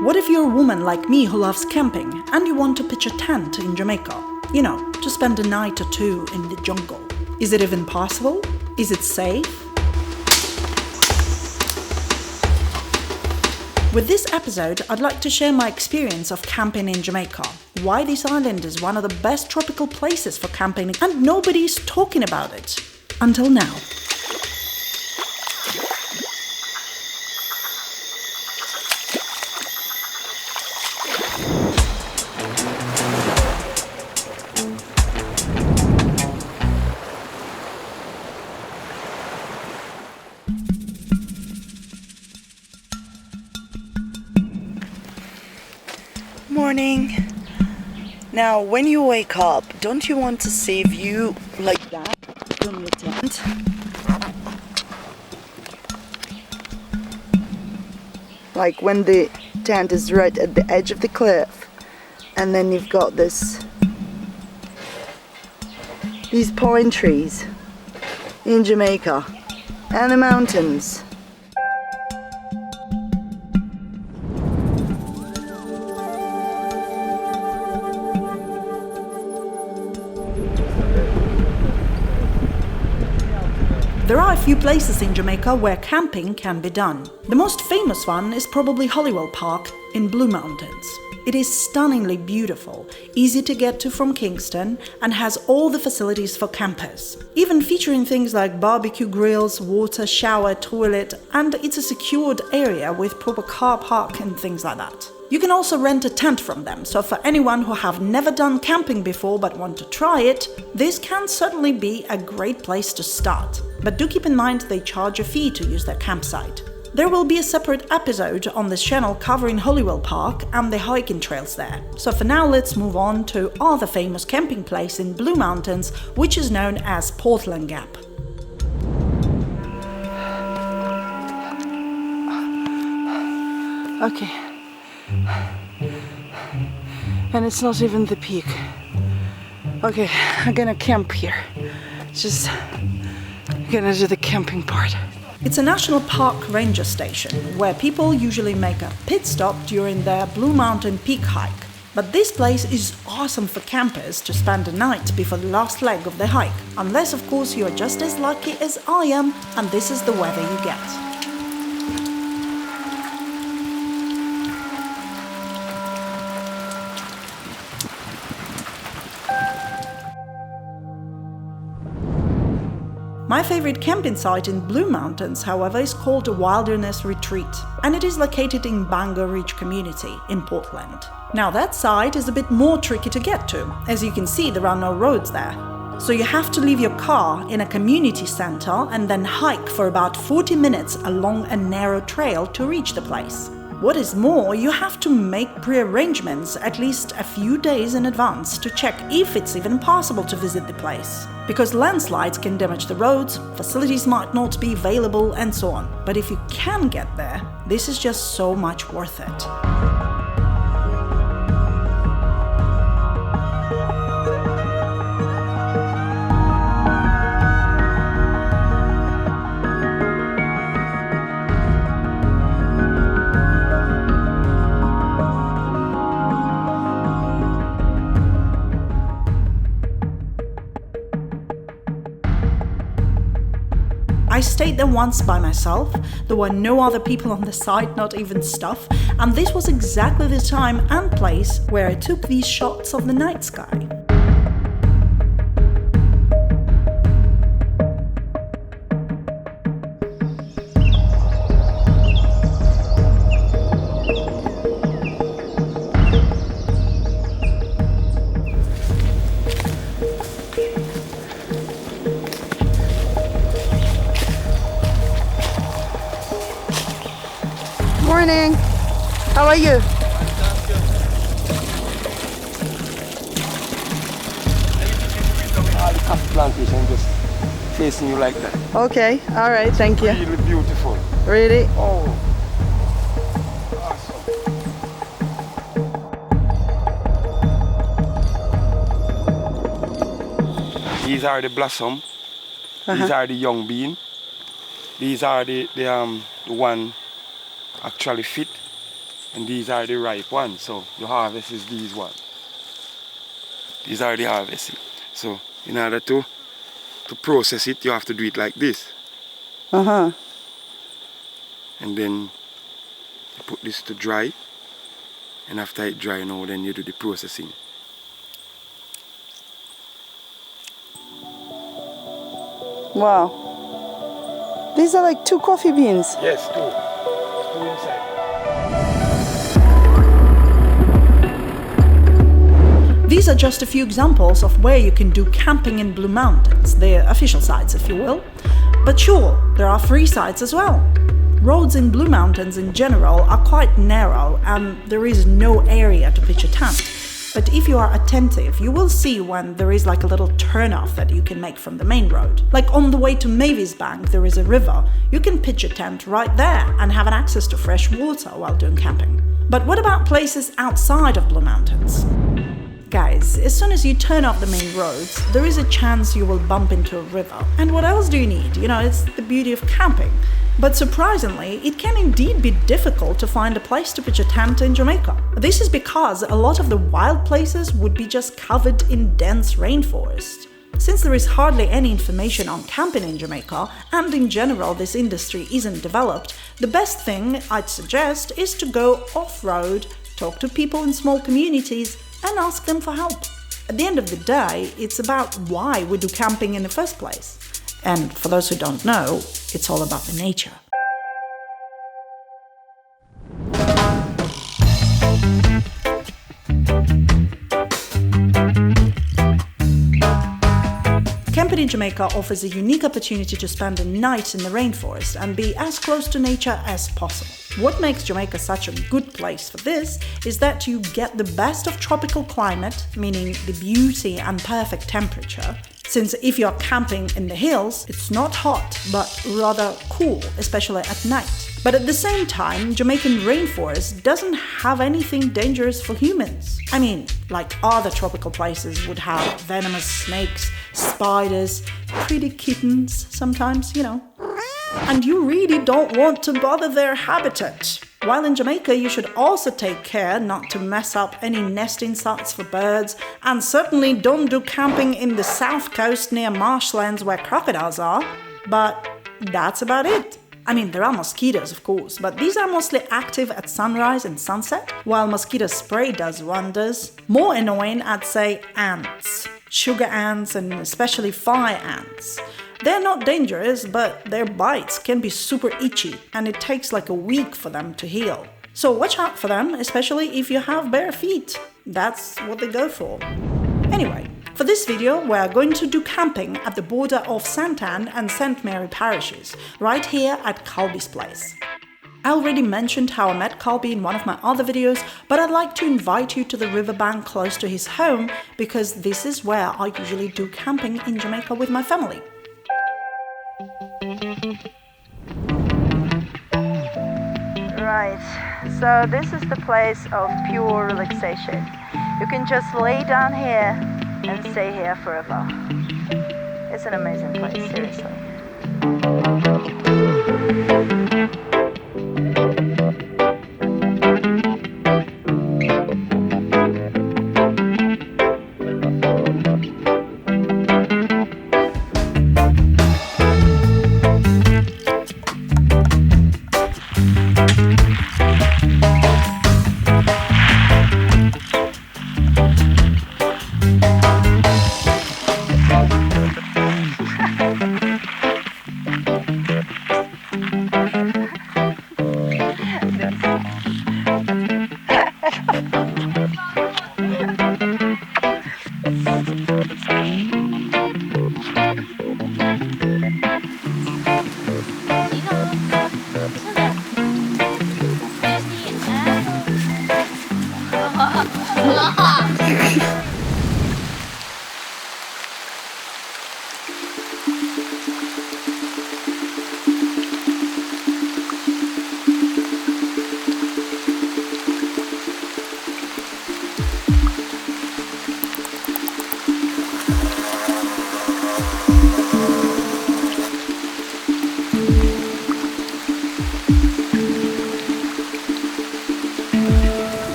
What if you're a woman like me who loves camping and you want to pitch a tent in Jamaica? You know, to spend a night or two in the jungle. Is it even possible? Is it safe? With this episode, I'd like to share my experience of camping in Jamaica, why this island is one of the best tropical places for camping and nobody's talking about it. Until now. Morning. Now, when you wake up, don't you want to see a view like that from your tent? Like when the tent is right at the edge of the cliff, and then you've got these pine trees in Jamaica and the mountains. There are a few places in Jamaica where camping can be done. The most famous one is probably Holywell Park in Blue Mountains. It is stunningly beautiful, easy to get to from Kingston, and has all the facilities for campers. Even featuring things like barbecue grills, water, shower, toilet, and it's a secured area with proper car park and things like that. You can also rent a tent from them, so for anyone who have never done camping before but want to try it, this can certainly be a great place to start. But do keep in mind they charge a fee to use their campsite. There will be a separate episode on this channel covering Holywell Park and the hiking trails there. So for now, let's move on to other famous camping place in Blue Mountains, which is known as Portland Gap. Okay. And it's not even the peak. Okay, I'm gonna camp here. Just gonna do the camping part. It's a national park ranger station where people usually make a pit stop during their Blue Mountain Peak hike. But this place is awesome for campers to spend the night before the last leg of the hike. Unless, of course, you're just as lucky as I am and this is the weather you get. My favorite camping site in Blue Mountains, however, is called Wilderness Retreat, and it is located in Bango Ridge community in Portland. Now that site is a bit more tricky to get to. As you can see, there are no roads there. So you have to leave your car in a community center and then hike for about 40 minutes along a narrow trail to reach the place. What is more, you have to make pre-arrangements at least a few days in advance to check if it's even possible to visit the place. Because landslides can damage the roads, facilities might not be available, and so on. But if you can get there, this is just so much worth it. I stayed there once by myself, there were no other people on the site, not even staff, and this was exactly the time and place where I took these shots of the night sky. Morning. How are you? All the coffee plantation just facing you like that. Okay, all right, thank you. Really beautiful. Really? Oh. Awesome. These are the blossom. These are the young bean. These are the one actually fit. And these are the ripe ones, so the harvest is these ones. These are the harvesting. So in order to process it, you have to do it like this. Uh-huh. And then you put this to dry. And after it dry now, then you do the processing. Wow. These are like 2 coffee beans. Yes, 2. 2 inside. These are just a few examples of where you can do camping in Blue Mountains, the official sites, if you will. But sure, there are free sites as well. Roads in Blue Mountains in general are quite narrow and there is no area to pitch a tent. But if you are attentive, you will see when there is like a little turnoff that you can make from the main road. Like on the way to Mavis Bank, there is a river. You can pitch a tent right there and have an access to fresh water while doing camping. But what about places outside of Blue Mountains? Guys, as soon as you turn off the main roads, there is a chance you will bump into a river. And what else do you need? You know, it's the beauty of camping. But surprisingly, it can indeed be difficult to find a place to pitch a tent in Jamaica. This is because a lot of the wild places would be just covered in dense rainforest. Since there is hardly any information on camping in Jamaica, and in general this industry isn't developed, the best thing I'd suggest is to go off-road, talk to people in small communities, and ask them for help. At the end of the day, it's about why we do camping in the first place. And for those who don't know, it's all about the nature. Camping in Jamaica offers a unique opportunity to spend a night in the rainforest and be as close to nature as possible. What makes Jamaica such a good place for this is that you get the best of tropical climate, meaning the beauty and perfect temperature. Since if you're camping in the hills, it's not hot, but rather cool, especially at night. But at the same time, Jamaican rainforest doesn't have anything dangerous for humans. I mean, like other tropical places would have venomous snakes, spiders, pretty kittens sometimes, you know. And you really don't want to bother their habitat. While in Jamaica, you should also take care not to mess up any nesting sites for birds, and certainly don't do camping in the south coast near marshlands where crocodiles are. But that's about it. I mean, there are mosquitoes, of course, but these are mostly active at sunrise and sunset, while mosquito spray does wonders. More annoying, I'd say, ants. Sugar ants and especially fire ants. They're not dangerous, but their bites can be super itchy, and it takes like a week for them to heal. So watch out for them, especially if you have bare feet. That's what they go for. Anyway, for this video, we're going to do camping at the border of St.Ann and St.Mary parishes, right here at Calby's place. I already mentioned how I met Calby in one of my other videos, but I'd like to invite you to the riverbank close to his home, because this is where I usually do camping in Jamaica with my family. Right, so this is the place of pure relaxation. You can just lay down here and stay here forever. It's an amazing place, seriously.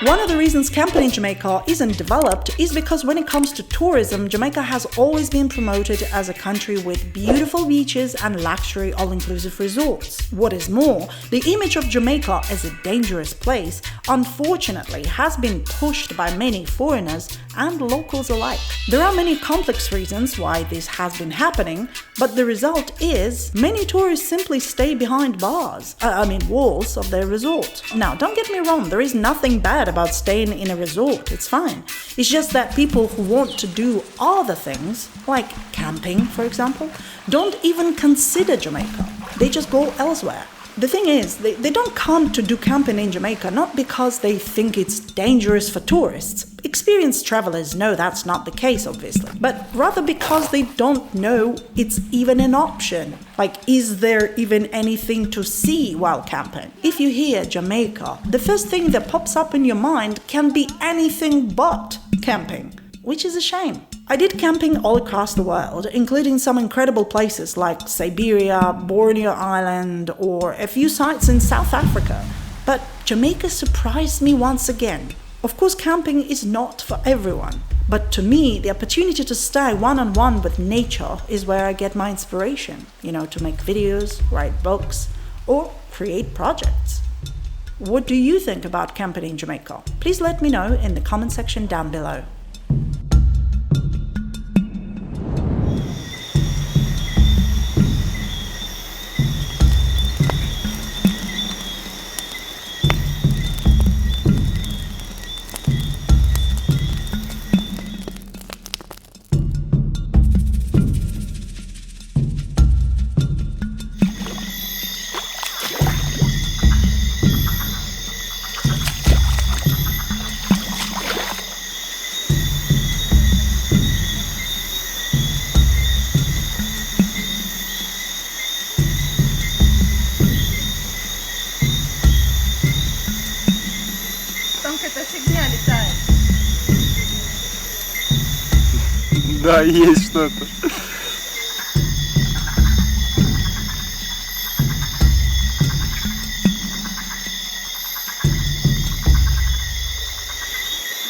One of the reasons camping in Jamaica isn't developed is because when it comes to tourism, Jamaica has always been promoted as a country with beautiful beaches and luxury all-inclusive resorts. What is more, the image of Jamaica as a dangerous place, unfortunately, has been pushed by many foreigners and locals alike. There are many complex reasons why this has been happening, but the result is many tourists simply stay behind walls of their resort. Now, don't get me wrong, there is nothing bad about staying in a resort, it's fine. It's just that people who want to do other things, like camping for example, don't even consider Jamaica. They just go elsewhere. The thing is, they don't come to do camping in Jamaica not because they think it's dangerous for tourists. Experienced travelers know that's not the case, obviously, but rather because they don't know it's even an option. Like, is there even anything to see while camping? If you hear Jamaica, the first thing that pops up in your mind can be anything but camping, which is a shame. I did camping all across the world, including some incredible places like Siberia, Borneo Island, or a few sites in South Africa. But Jamaica surprised me once again. Of course, camping is not for everyone, but to me, the opportunity to stay one-on-one with nature is where I get my inspiration, to make videos, write books, or create projects. What do you think about camping in Jamaica? Please let me know in the comment section down below. Да, есть что-то.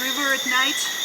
River at night.